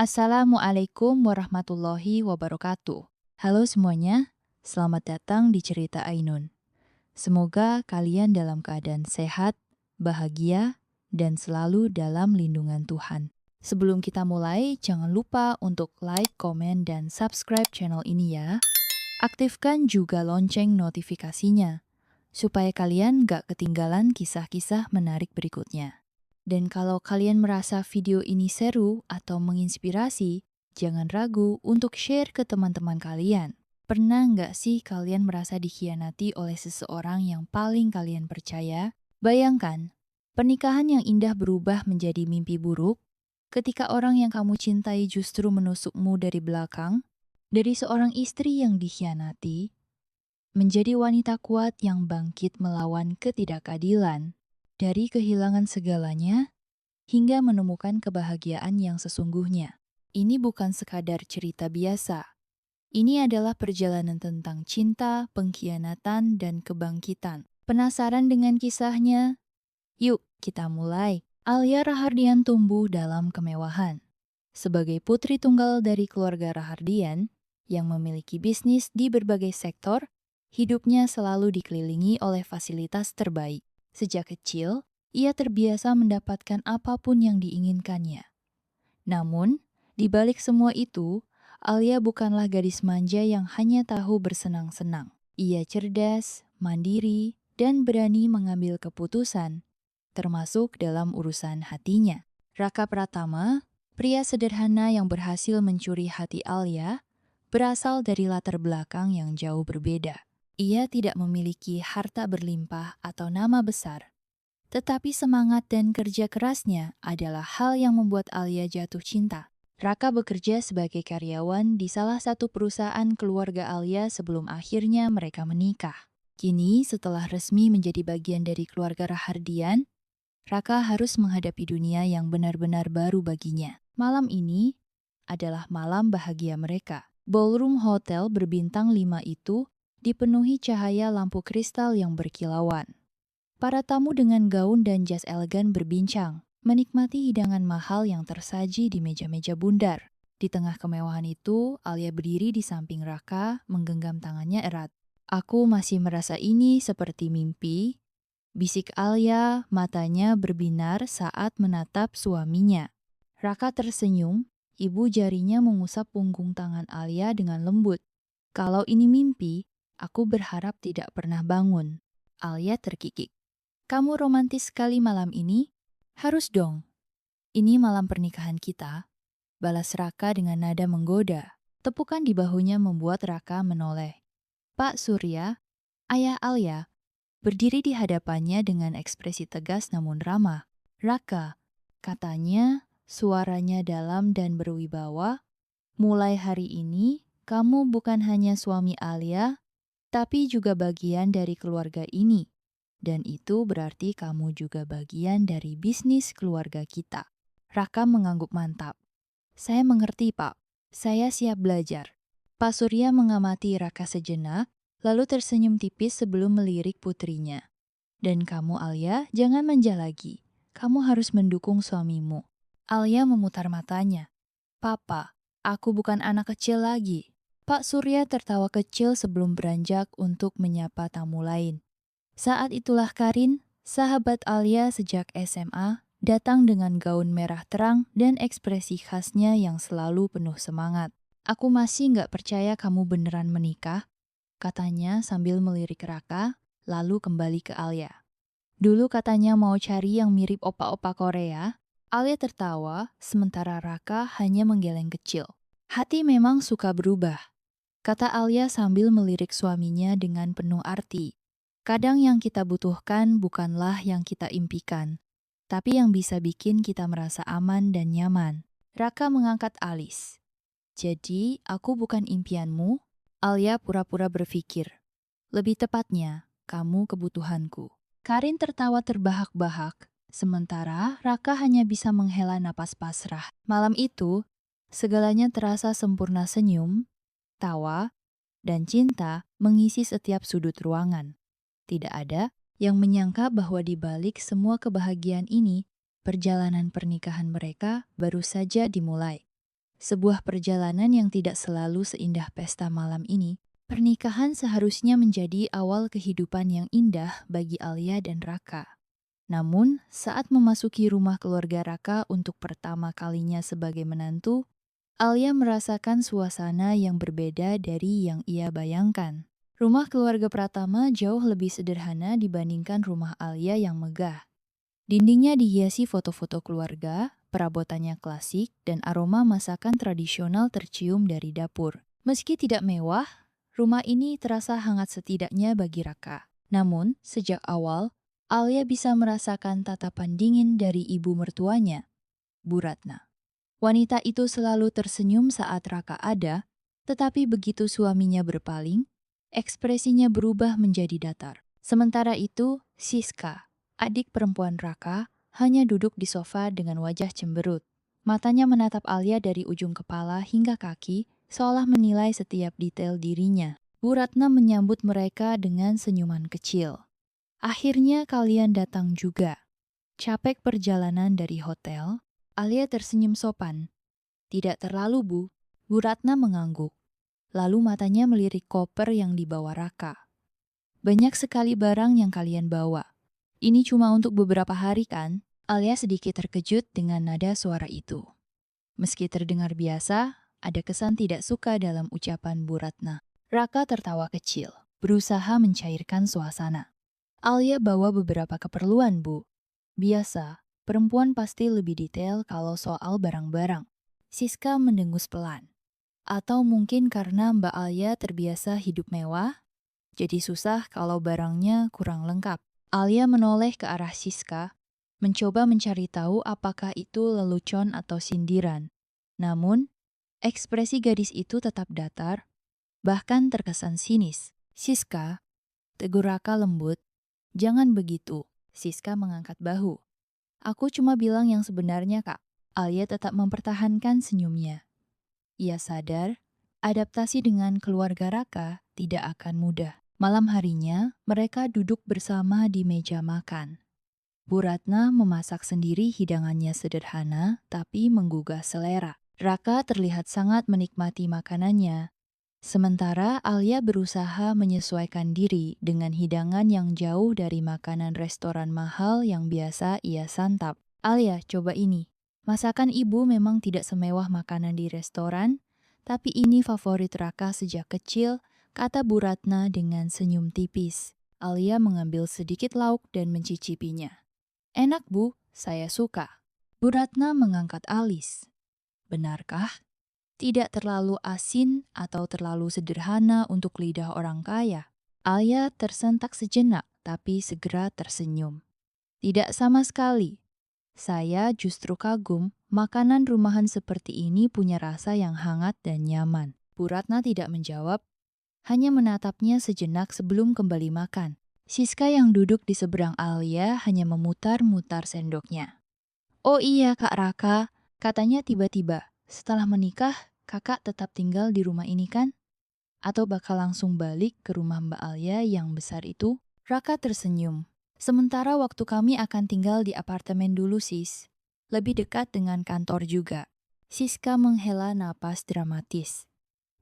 Assalamualaikum warahmatullahi wabarakatuh. Halo semuanya, selamat datang di Cerita Ainun. Semoga kalian dalam keadaan sehat, bahagia, dan selalu dalam lindungan Tuhan. Sebelum kita mulai, jangan lupa untuk like, komen, dan subscribe channel ini ya. Aktifkan juga lonceng notifikasinya, supaya kalian gak ketinggalan kisah-kisah menarik berikutnya. Dan kalau kalian merasa video ini seru atau menginspirasi, jangan ragu untuk share ke teman-teman kalian. Pernah nggak sih kalian merasa dikhianati oleh seseorang yang paling kalian percaya? Bayangkan, pernikahan yang indah berubah menjadi mimpi buruk ketika orang yang kamu cintai justru menusukmu dari belakang. Dari seorang istri yang dikhianati, menjadi wanita kuat yang bangkit melawan ketidakadilan. Dari kehilangan segalanya, hingga menemukan kebahagiaan yang sesungguhnya. Ini bukan sekadar cerita biasa. Ini adalah perjalanan tentang cinta, pengkhianatan, dan kebangkitan. Penasaran dengan kisahnya? Yuk, kita mulai. Alia Rahardian tumbuh dalam kemewahan. Sebagai putri tunggal dari keluarga Rahardian yang memiliki bisnis di berbagai sektor, hidupnya selalu dikelilingi oleh fasilitas terbaik. Sejak kecil, ia terbiasa mendapatkan apapun yang diinginkannya. Namun, di balik semua itu, Alia bukanlah gadis manja yang hanya tahu bersenang-senang. Ia cerdas, mandiri, dan berani mengambil keputusan, termasuk dalam urusan hatinya. Raka Pratama, pria sederhana yang berhasil mencuri hati Alia, berasal dari latar belakang yang jauh berbeda. Ia tidak memiliki harta berlimpah atau nama besar, tetapi semangat dan kerja kerasnya adalah hal yang membuat Alia jatuh cinta. Raka bekerja sebagai karyawan di salah satu perusahaan keluarga Alia sebelum akhirnya mereka menikah. Kini, setelah resmi menjadi bagian dari keluarga Rahardian, Raka harus menghadapi dunia yang benar-benar baru baginya. Malam ini adalah malam bahagia mereka. Ballroom hotel berbintang 5 itu dipenuhi cahaya lampu kristal yang berkilauan. Para tamu dengan gaun dan jas elegan berbincang, menikmati hidangan mahal yang tersaji di meja-meja bundar. Di tengah kemewahan itu, Alia berdiri di samping Raka, menggenggam tangannya erat. "Aku masih merasa ini seperti mimpi," bisik Alia, matanya berbinar saat menatap suaminya. Raka tersenyum, ibu jarinya mengusap punggung tangan Alia dengan lembut. "Kalau ini mimpi, aku berharap tidak pernah bangun." Alia terkikik. "Kamu romantis sekali malam ini?" "Harus dong. Ini malam pernikahan kita," balas Raka dengan nada menggoda. Tepukan di bahunya membuat Raka menoleh. Pak Surya, ayah Alia, berdiri di hadapannya dengan ekspresi tegas namun ramah. "Raka," katanya, suaranya dalam dan berwibawa, "mulai hari ini, kamu bukan hanya suami Alia, tapi juga bagian dari keluarga ini. Dan itu berarti kamu juga bagian dari bisnis keluarga kita." Raka mengangguk mantap. "Saya mengerti, Pak. Saya siap belajar." Pak Surya mengamati Raka sejenak, lalu tersenyum tipis sebelum melirik putrinya. "Dan kamu, Alia, jangan manja lagi. Kamu harus mendukung suamimu." Alia memutar matanya. "Papa, aku bukan anak kecil lagi." Pak Surya tertawa kecil sebelum beranjak untuk menyapa tamu lain. Saat itulah Karin, sahabat Alia sejak SMA, datang dengan gaun merah terang dan ekspresi khasnya yang selalu penuh semangat. "Aku masih nggak percaya kamu beneran menikah," katanya sambil melirik Raka, lalu kembali ke Alia. "Dulu katanya mau cari yang mirip opa-opa Korea." Alia tertawa, sementara Raka hanya menggeleng kecil. "Hati memang suka berubah," kata Alia sambil melirik suaminya dengan penuh arti. "Kadang yang kita butuhkan bukanlah yang kita impikan, tapi yang bisa bikin kita merasa aman dan nyaman." Raka mengangkat alis. "Jadi, aku bukan impianmu?" Alia pura-pura berpikir. "Lebih tepatnya, kamu kebutuhanku." Karin tertawa terbahak-bahak, sementara Raka hanya bisa menghela napas pasrah. Malam itu, segalanya terasa sempurna: senyum, tawa, dan cinta mengisi setiap sudut ruangan. Tidak ada yang menyangka bahwa di balik semua kebahagiaan ini, perjalanan pernikahan mereka baru saja dimulai. sebuah perjalanan yang tidak selalu seindah pesta malam ini. Pernikahan seharusnya menjadi awal kehidupan yang indah bagi Alia dan Raka. Namun, saat memasuki rumah keluarga Raka untuk pertama kalinya sebagai menantu, Alia merasakan suasana yang berbeda dari yang ia bayangkan. Rumah keluarga Pratama jauh lebih sederhana dibandingkan rumah Alia yang megah. Dindingnya dihiasi foto-foto keluarga, perabotannya klasik, dan aroma masakan tradisional tercium dari dapur. Meski tidak mewah, rumah ini terasa hangat setidaknya bagi Raka. Namun, sejak awal, Alia bisa merasakan tatapan dingin dari ibu mertuanya, Bu Ratna. Wanita itu selalu tersenyum saat Raka ada, tetapi begitu suaminya berpaling, ekspresinya berubah menjadi datar. Sementara itu, Siska, adik perempuan Raka, hanya duduk di sofa dengan wajah cemberut. Matanya menatap Alia dari ujung kepala hingga kaki, seolah menilai setiap detail dirinya. Bu Ratna menyambut mereka dengan senyuman kecil. Akhirnya kalian datang juga. Capek perjalanan dari hotel, Alia tersenyum sopan. Tidak terlalu, Bu. Bu Ratna mengangguk. Lalu matanya melirik koper yang dibawa Raka. Banyak sekali barang yang kalian bawa. Ini cuma untuk beberapa hari kan? Alia sedikit terkejut dengan nada suara itu. Meski terdengar biasa, ada kesan tidak suka dalam ucapan Bu Ratna. Raka tertawa kecil, berusaha mencairkan suasana. Alia bawa beberapa keperluan, Bu. Biasa, perempuan pasti lebih detail kalau soal barang-barang. Siska mendengus pelan. Atau mungkin karena Mbak Alia terbiasa hidup mewah, jadi susah kalau barangnya kurang lengkap. Alia menoleh ke arah Siska, mencoba mencari tahu apakah itu lelucon atau sindiran. Namun, ekspresi gadis itu tetap datar, bahkan terkesan sinis. Siska, tegur Raka lembut, jangan begitu. Siska mengangkat bahu. Aku cuma bilang yang sebenarnya, Kak. Alia tetap mempertahankan senyumnya. Ia sadar, adaptasi dengan keluarga Raka tidak akan mudah. Malam harinya, mereka duduk bersama di meja makan. Bu Ratna memasak sendiri hidangannya sederhana, tapi menggugah selera. Raka terlihat sangat menikmati makanannya. Sementara Alia berusaha menyesuaikan diri dengan hidangan yang jauh dari makanan restoran mahal yang biasa ia santap. Alia, coba ini. Masakan ibu memang tidak semewah makanan di restoran, tapi ini favorit Raka sejak kecil, kata Bu Ratna dengan senyum tipis. Alia mengambil sedikit lauk dan mencicipinya. Enak, Bu, saya suka. Bu Ratna mengangkat alis. Benarkah? Tidak terlalu asin atau terlalu sederhana untuk lidah orang kaya. Alia tersentak sejenak, tapi segera tersenyum. Tidak sama sekali. Saya justru kagum, makanan rumahan seperti ini punya rasa yang hangat dan nyaman. Bu Ratna tidak menjawab, hanya menatapnya sejenak sebelum kembali makan. Siska yang duduk di seberang Alia hanya memutar-mutar sendoknya. Oh iya, Kak Raka, katanya tiba-tiba, setelah menikah, Kakak tetap tinggal di rumah ini kan? Atau bakal langsung balik ke rumah Mbak Alia yang besar itu? Raka tersenyum. Sementara waktu kami akan tinggal di apartemen dulu, Sis. Lebih dekat dengan kantor juga. Siska menghela napas dramatis.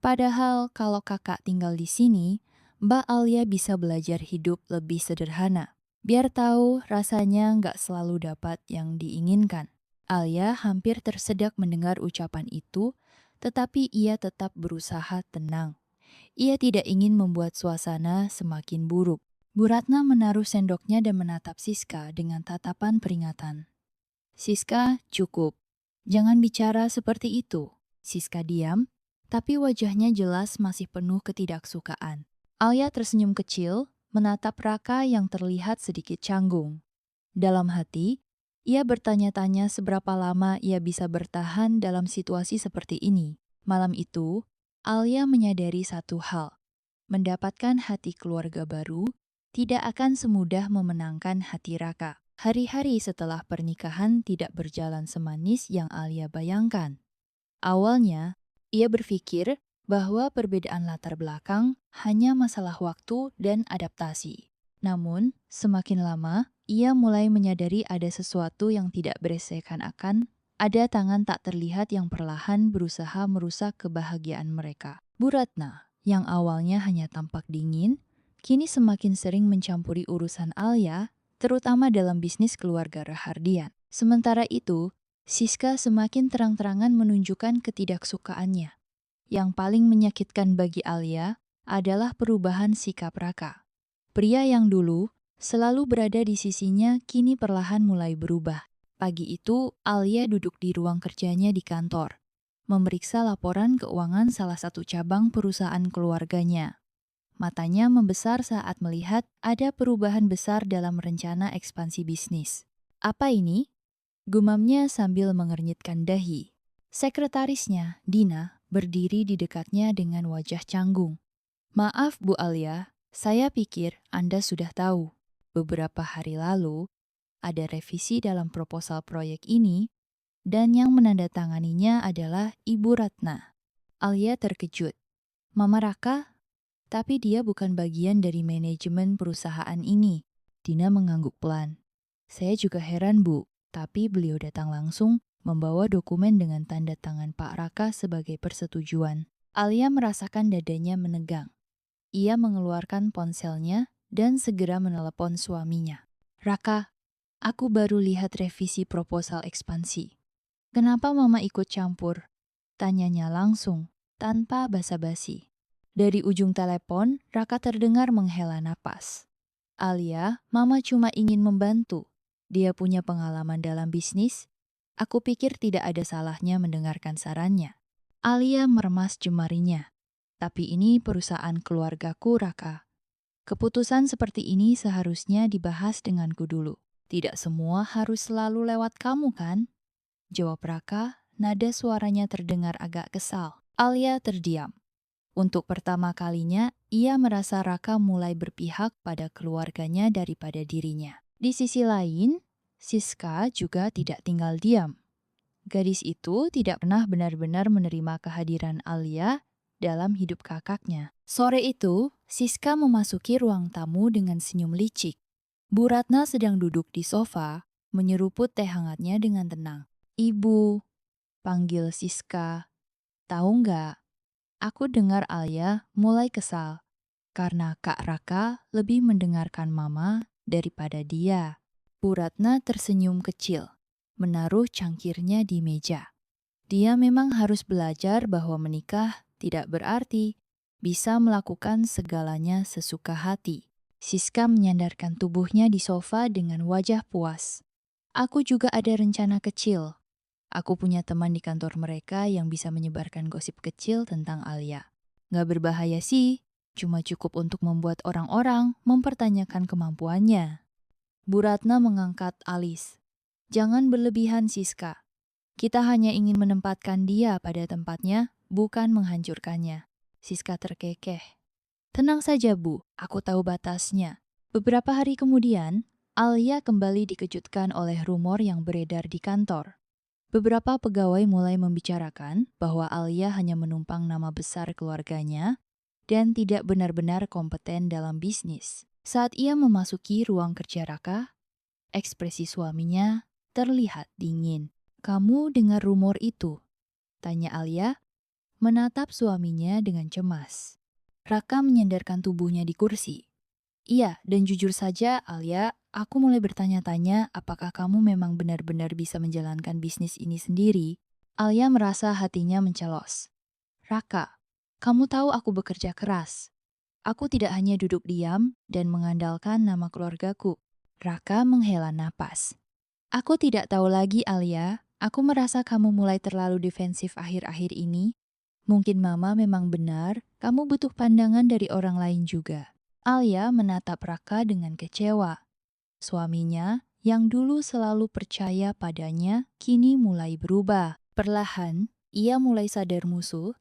Padahal kalau kakak tinggal di sini, Mbak Alia bisa belajar hidup lebih sederhana. Biar tahu rasanya nggak selalu dapat yang diinginkan. Alia hampir tersedak mendengar ucapan itu, tetapi ia tetap berusaha tenang. Ia tidak ingin membuat suasana semakin buruk. Bu Ratna menaruh sendoknya dan menatap Siska dengan tatapan peringatan. Siska, cukup. Jangan bicara seperti itu. Siska diam, tapi wajahnya jelas masih penuh ketidaksukaan. Alia tersenyum kecil, menatap Raka yang terlihat sedikit canggung. Dalam hati, ia bertanya-tanya seberapa lama ia bisa bertahan dalam situasi seperti ini. Malam itu, Alia menyadari satu hal. Mendapatkan hati keluarga baru tidak akan semudah memenangkan hati Raka. Hari-hari setelah pernikahan tidak berjalan semanis yang Alia bayangkan. Awalnya, ia berpikir bahwa perbedaan latar belakang hanya masalah waktu dan adaptasi. Namun, semakin lama, ia mulai menyadari ada sesuatu yang tidak beresekan akan Ada tangan tak terlihat yang perlahan berusaha merusak kebahagiaan mereka. Bu Ratna, yang awalnya hanya tampak dingin, kini semakin sering mencampuri urusan Alia, terutama dalam bisnis keluarga Rahardian. Sementara itu, Siska semakin terang-terangan menunjukkan ketidaksukaannya. Yang paling menyakitkan bagi Alia adalah perubahan sikap Raka. Pria yang dulu selalu berada di sisinya kini perlahan mulai berubah. Pagi itu, Alia duduk di ruang kerjanya di kantor, memeriksa laporan keuangan salah satu cabang perusahaan keluarganya. Matanya membesar saat melihat ada perubahan besar dalam rencana ekspansi bisnis. Apa ini? Gumamnya sambil mengernyitkan dahi. Sekretarisnya, Dina, berdiri di dekatnya dengan wajah canggung. Maaf Bu Alia, saya pikir Anda sudah tahu. Beberapa hari lalu, ada revisi dalam proposal proyek ini, dan yang menandatanganinya adalah Ibu Ratna. Alia terkejut. Mama Raka? Tapi dia bukan bagian dari manajemen perusahaan ini. Dina mengangguk pelan. Saya juga heran, Bu, tapi beliau datang langsung membawa dokumen dengan tanda tangan Pak Raka sebagai persetujuan. Alia merasakan dadanya menegang. Ia mengeluarkan ponselnya dan segera menelepon suaminya. Raka, aku baru lihat revisi proposal ekspansi. Kenapa Mama ikut campur? Tanyanya langsung, tanpa basa-basi. Dari ujung telepon, Raka terdengar menghela napas. Alia, Mama cuma ingin membantu. Dia punya pengalaman dalam bisnis. Aku pikir tidak ada salahnya mendengarkan sarannya. Alia meremas jemarinya. Tapi ini perusahaan keluargaku, Raka. Keputusan seperti ini seharusnya dibahas denganku dulu. Tidak semua harus selalu lewat kamu, kan? Jawab Raka, nada suaranya terdengar agak kesal. Alia terdiam. Untuk pertama kalinya, ia merasa Raka mulai berpihak pada keluarganya daripada dirinya. Di sisi lain, Siska juga tidak tinggal diam. Gadis itu tidak pernah benar-benar menerima kehadiran Alia dalam hidup kakaknya. Sore itu, Siska memasuki ruang tamu dengan senyum licik. Bu Ratna sedang duduk di sofa, menyeruput teh hangatnya dengan tenang. Ibu, panggil Siska. Tahu nggak, aku dengar Alia mulai kesal karena Kak Raka lebih mendengarkan Mama daripada dia. Bu Ratna tersenyum kecil, menaruh cangkirnya di meja. Dia memang harus belajar bahwa menikah tidak berarti bisa melakukan segalanya sesuka hati. Siska menyandarkan tubuhnya di sofa dengan wajah puas. Aku juga ada rencana kecil. Aku punya teman di kantor mereka yang bisa menyebarkan gosip kecil tentang Alia. Nggak berbahaya sih, cuma cukup untuk membuat orang-orang mempertanyakan kemampuannya. Bu Ratna mengangkat alis. Jangan berlebihan, Siska. Kita hanya ingin menempatkan dia pada tempatnya, bukan menghancurkannya. Siska terkekeh. Tenang saja, Bu. Aku tahu batasnya. Beberapa hari kemudian, Alia kembali dikejutkan oleh rumor yang beredar di kantor. Beberapa pegawai mulai membicarakan bahwa Alia hanya menumpang nama besar keluarganya dan tidak benar-benar kompeten dalam bisnis. Saat ia memasuki ruang kerja Raka, ekspresi suaminya terlihat dingin. Kamu dengar rumor itu? Tanya Alia, menatap suaminya dengan cemas. Raka menyandarkan tubuhnya di kursi. Iya, dan jujur saja Alia, aku mulai bertanya-tanya apakah kamu memang benar-benar bisa menjalankan bisnis ini sendiri. Alia merasa hatinya mencelos. Raka, kamu tahu aku bekerja keras. Aku tidak hanya duduk diam dan mengandalkan nama keluargaku. Raka menghela napas. Aku tidak tahu lagi, Alia. Aku merasa kamu mulai terlalu defensif akhir-akhir ini. Mungkin Mama memang benar, kamu butuh pandangan dari orang lain juga. Alia menatap Raka dengan kecewa. Suaminya, yang dulu selalu percaya padanya, kini mulai berubah. Perlahan, ia mulai sadar musuh.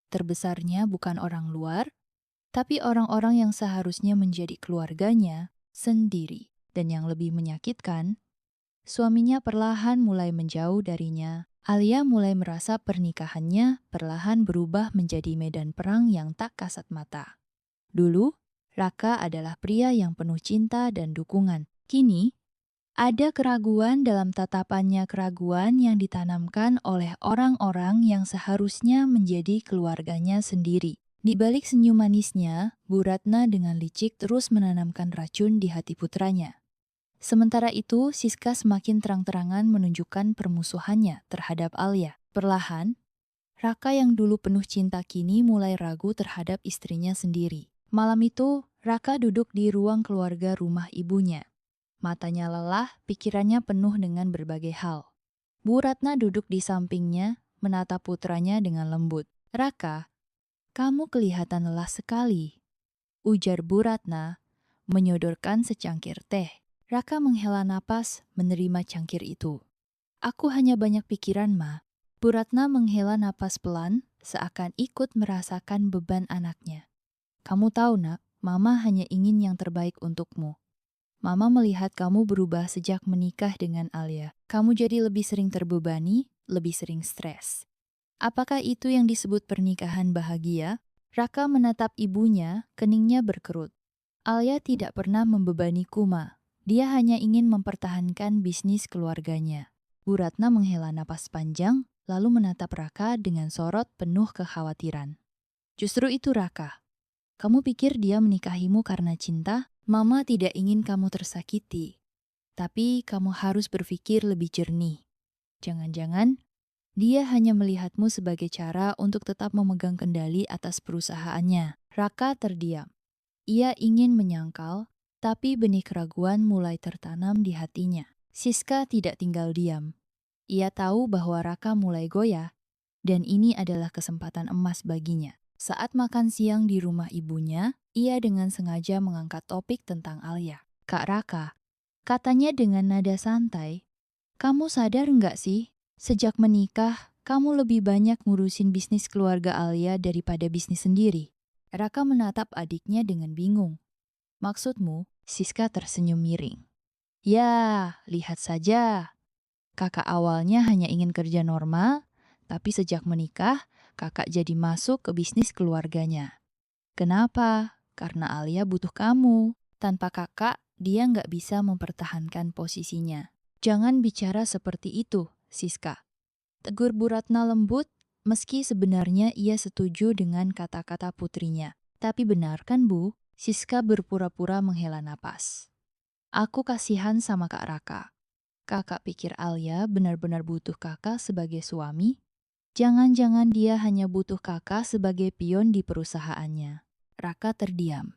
Terbesarnya bukan orang luar, tapi orang-orang yang seharusnya menjadi keluarganya sendiri. Dan yang lebih menyakitkan, suaminya perlahan mulai menjauh darinya. Alia mulai merasa pernikahannya perlahan berubah menjadi medan perang yang tak kasat mata. Dulu, Raka adalah pria yang penuh cinta dan dukungan. Kini, Ada keraguan dalam tatapannya, keraguan yang ditanamkan oleh orang-orang yang seharusnya menjadi keluarganya sendiri. Di balik senyum manisnya, Bu Ratna dengan licik terus menanamkan racun di hati putranya. Sementara itu, Siska semakin terang-terangan menunjukkan permusuhannya terhadap Alia. Perlahan, Raka yang dulu penuh cinta kini mulai ragu terhadap istrinya sendiri. Malam itu, Raka duduk di ruang keluarga rumah ibunya. Matanya lelah, pikirannya penuh dengan berbagai hal. Bu Ratna duduk di sampingnya, menatap putranya dengan lembut. "Raka, kamu kelihatan lelah sekali," ujar Bu Ratna, menyodorkan secangkir teh. Raka menghela napas, menerima cangkir itu. "Aku hanya banyak pikiran, Ma." Bu Ratna menghela napas pelan, seakan ikut merasakan beban anaknya. "Kamu tahu, Nak, Mama hanya ingin yang terbaik untukmu. Mama melihat kamu berubah sejak menikah dengan Alia. Kamu jadi lebih sering terbebani, lebih sering stres. Apakah itu yang disebut pernikahan bahagia?" Raka menatap ibunya, keningnya berkerut. "Alia tidak pernah membebani Kuma. Dia hanya ingin mempertahankan bisnis keluarganya." Bu Ratna menghela napas panjang, lalu menatap Raka dengan sorot penuh kekhawatiran. "Justru itu, Raka. Kamu pikir dia menikahimu karena cinta? Mama tidak ingin kamu tersakiti. Tapi kamu harus berpikir lebih jernih. Jangan-jangan dia hanya melihatmu sebagai cara untuk tetap memegang kendali atas perusahaannya." Raka terdiam. Ia ingin menyangkal, tapi benih keraguan mulai tertanam di hatinya. Siska tidak tinggal diam. Ia tahu bahwa Raka mulai goyah, dan ini adalah kesempatan emas baginya. Saat makan siang di rumah ibunya, ia dengan sengaja mengangkat topik tentang Alia. "Kak Raka," katanya dengan nada santai, "kamu sadar nggak sih, sejak menikah, kamu lebih banyak ngurusin bisnis keluarga Alia daripada bisnis sendiri?" Raka menatap adiknya dengan bingung. "Maksudmu?" Siska tersenyum miring. "Ya, lihat saja. Kakak awalnya hanya ingin kerja normal, tapi sejak menikah, kakak jadi masuk ke bisnis keluarganya. Kenapa? Karena Alia butuh kamu. Tanpa kakak, dia nggak bisa mempertahankan posisinya." "Jangan bicara seperti itu, Siska," tegur Bu Ratna lembut, meski sebenarnya ia setuju dengan kata-kata putrinya. "Tapi benar kan, Bu?" Siska berpura-pura menghela napas. "Aku kasihan sama Kak Raka. Kakak pikir Alia benar-benar butuh kakak sebagai suami? Jangan-jangan dia hanya butuh kakak sebagai pion di perusahaannya." Raka terdiam.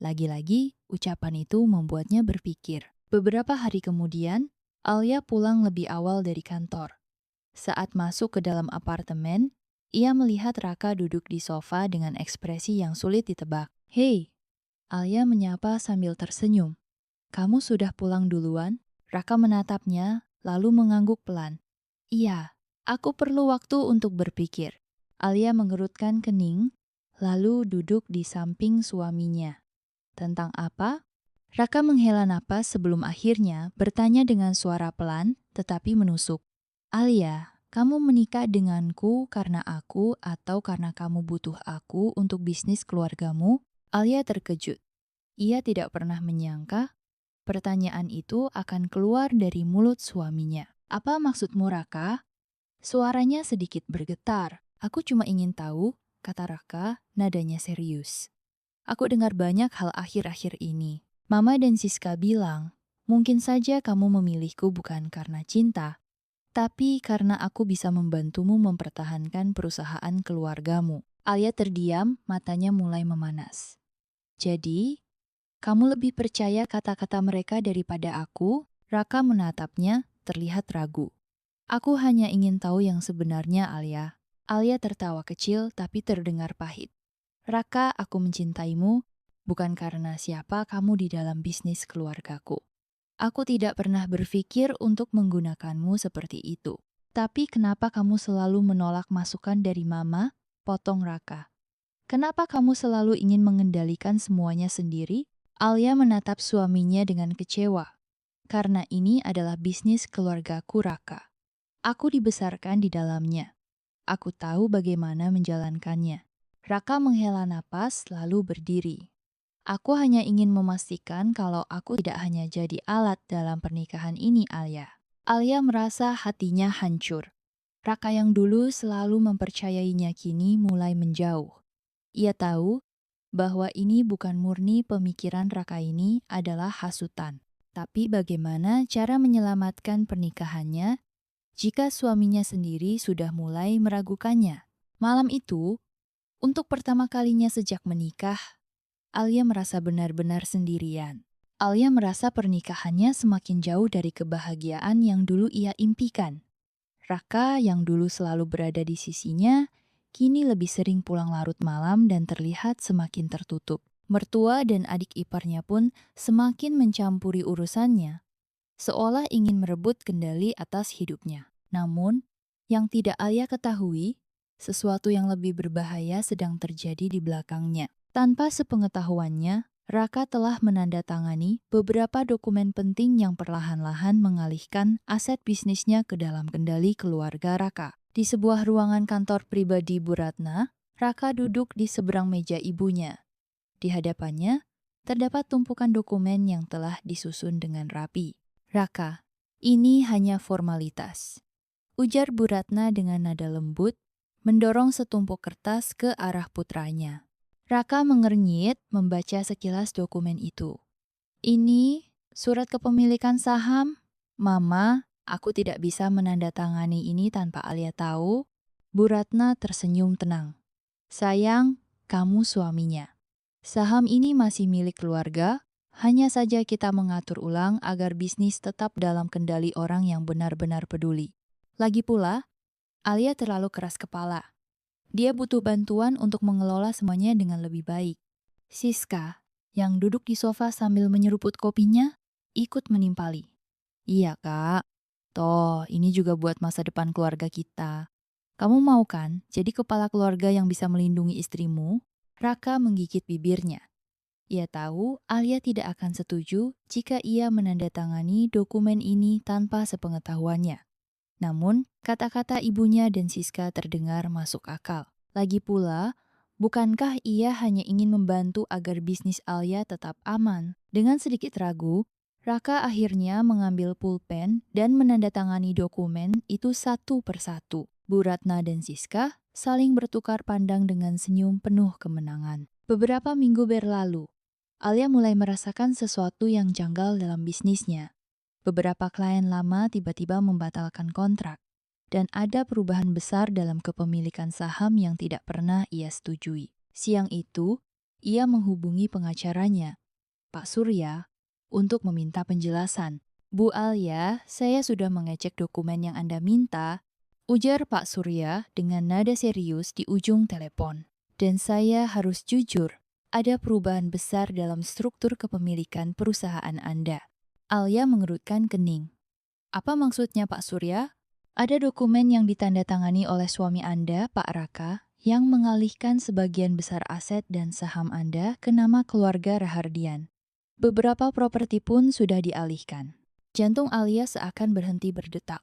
Lagi-lagi, ucapan itu membuatnya berpikir. Beberapa hari kemudian, Alia pulang lebih awal dari kantor. Saat masuk ke dalam apartemen, ia melihat Raka duduk di sofa dengan ekspresi yang sulit ditebak. "Hei," Alia menyapa sambil tersenyum. "Kamu sudah pulang duluan?" Raka menatapnya, lalu mengangguk pelan. "Iya, aku perlu waktu untuk berpikir." Alia mengerutkan kening, lalu duduk di samping suaminya. "Tentang apa?" Raka menghela napas sebelum akhirnya bertanya dengan suara pelan tetapi menusuk. "Alia, kamu menikah denganku karena aku atau karena kamu butuh aku untuk bisnis keluargamu?" Alia terkejut. Ia tidak pernah menyangka pertanyaan itu akan keluar dari mulut suaminya. "Apa maksudmu, Raka?" Suaranya sedikit bergetar. "Aku cuma ingin tahu," kata Raka, nadanya serius. "Aku dengar banyak hal akhir-akhir ini. Mama dan Siska bilang, mungkin saja kamu memilihku bukan karena cinta, tapi karena aku bisa membantumu mempertahankan perusahaan keluargamu." Alia terdiam, matanya mulai memanas. "Jadi, kamu lebih percaya kata-kata mereka daripada aku?" Raka menatapnya, terlihat ragu. "Aku hanya ingin tahu yang sebenarnya, Alia." Alia tertawa kecil tapi terdengar pahit. "Raka, aku mencintaimu bukan karena siapa kamu di dalam bisnis keluargaku. Aku tidak pernah berpikir untuk menggunakanmu seperti itu. Tapi kenapa kamu selalu menolak masukan dari Mama?" Potong Raka. "Kenapa kamu selalu ingin mengendalikan semuanya sendiri?" Alia menatap suaminya dengan kecewa. "Karena ini adalah bisnis keluargaku, Raka. Aku dibesarkan di dalamnya. Aku tahu bagaimana menjalankannya." Raka menghela napas lalu berdiri. Aku hanya ingin memastikan kalau aku tidak hanya jadi alat dalam pernikahan ini, Alia. Alia merasa hatinya hancur. Raka yang dulu selalu mempercayainya kini mulai menjauh. Ia tahu bahwa ini bukan murni pemikiran Raka ini adalah hasutan. Tapi bagaimana cara menyelamatkan pernikahannya jika suaminya sendiri sudah mulai meragukannya? Malam itu, untuk pertama kalinya sejak menikah, Alia merasa benar-benar sendirian. Alia merasa pernikahannya semakin jauh dari kebahagiaan yang dulu ia impikan. Raka yang dulu selalu berada di sisinya, kini lebih sering pulang larut malam dan terlihat semakin tertutup. Mertua dan adik iparnya pun semakin mencampuri urusannya, seolah ingin merebut kendali atas hidupnya. Namun, yang tidak Alia ketahui, sesuatu yang lebih berbahaya sedang terjadi di belakangnya. Tanpa sepengetahuannya, Raka telah menandatangani beberapa dokumen penting yang perlahan-lahan mengalihkan aset bisnisnya ke dalam kendali keluarga Raka. Di sebuah ruangan kantor pribadi Bu Ratna, Raka duduk di seberang meja ibunya. Di hadapannya, terdapat tumpukan dokumen yang telah disusun dengan rapi. Raka, ini hanya formalitas, ujar Bu Ratna dengan nada lembut, mendorong setumpuk kertas ke arah putranya. Raka mengernyit membaca sekilas dokumen itu. Ini surat kepemilikan saham. Mama, aku tidak bisa menandatangani ini tanpa Alia tahu. Bu Ratna tersenyum tenang. Sayang, kamu suaminya. Saham ini masih milik keluarga, hanya saja kita mengatur ulang agar bisnis tetap dalam kendali orang yang benar-benar peduli. Lagi pula, Alia terlalu keras kepala. Dia butuh bantuan untuk mengelola semuanya dengan lebih baik. Siska, yang duduk di sofa sambil menyeruput kopinya, ikut menimpali. Iya, Kak. Toh, ini juga buat masa depan keluarga kita. Kamu mau kan jadi kepala keluarga yang bisa melindungi istrimu? Raka menggigit bibirnya. Ia tahu Alia tidak akan setuju jika ia menandatangani dokumen ini tanpa sepengetahuannya. Namun, kata-kata ibunya dan Siska terdengar masuk akal. Lagi pula, bukankah ia hanya ingin membantu agar bisnis Alia tetap aman? Dengan sedikit ragu, Raka akhirnya mengambil pulpen dan menandatangani dokumen itu satu persatu. Bu Ratna dan Siska saling bertukar pandang dengan senyum penuh kemenangan. Beberapa minggu berlalu, Alia mulai merasakan sesuatu yang janggal dalam bisnisnya. Beberapa klien lama tiba-tiba membatalkan kontrak, dan ada perubahan besar dalam kepemilikan saham yang tidak pernah ia setujui. Siang itu, ia menghubungi pengacaranya, Pak Surya, untuk meminta penjelasan. Bu Alia, saya sudah mengecek dokumen yang Anda minta, ujar Pak Surya dengan nada serius di ujung telepon. Dan saya harus jujur, ada perubahan besar dalam struktur kepemilikan perusahaan Anda. Alia mengerutkan kening. Apa maksudnya Pak Surya? Ada dokumen yang ditandatangani oleh suami Anda, Pak Raka, yang mengalihkan sebagian besar aset dan saham Anda ke nama keluarga Rahardian. Beberapa properti pun sudah dialihkan. Jantung Alia seakan berhenti berdetak.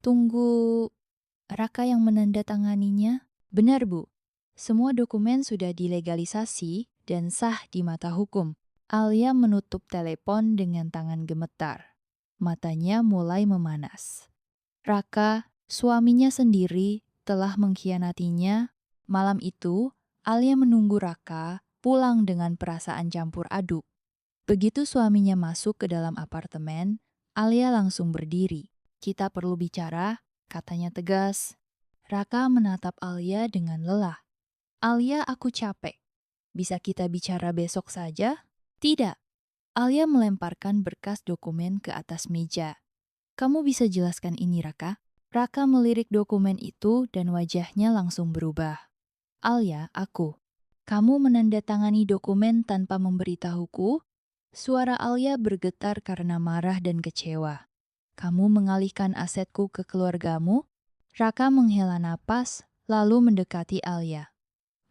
Tunggu, Raka yang menandatanganinya? Benar, Bu. Semua dokumen sudah dilegalisasi dan sah di mata hukum. Alia menutup telepon dengan tangan gemetar. Matanya mulai memanas. Raka, suaminya sendiri, telah mengkhianatinya. Malam itu, Alia menunggu Raka pulang dengan perasaan campur aduk. Begitu suaminya masuk ke dalam apartemen, Alia langsung berdiri. Kita perlu bicara, katanya tegas. Raka menatap Alia dengan lelah. Alia, aku capek. Bisa kita bicara besok saja? Tidak. Alia melemparkan berkas dokumen ke atas meja. Kamu bisa jelaskan ini, Raka? Raka melirik dokumen itu dan wajahnya langsung berubah. Alia, aku. Kamu menandatangani dokumen tanpa memberitahuku? Suara Alia bergetar karena marah dan kecewa. Kamu mengalihkan asetku ke keluargamu? Raka menghela napas, lalu mendekati Alia.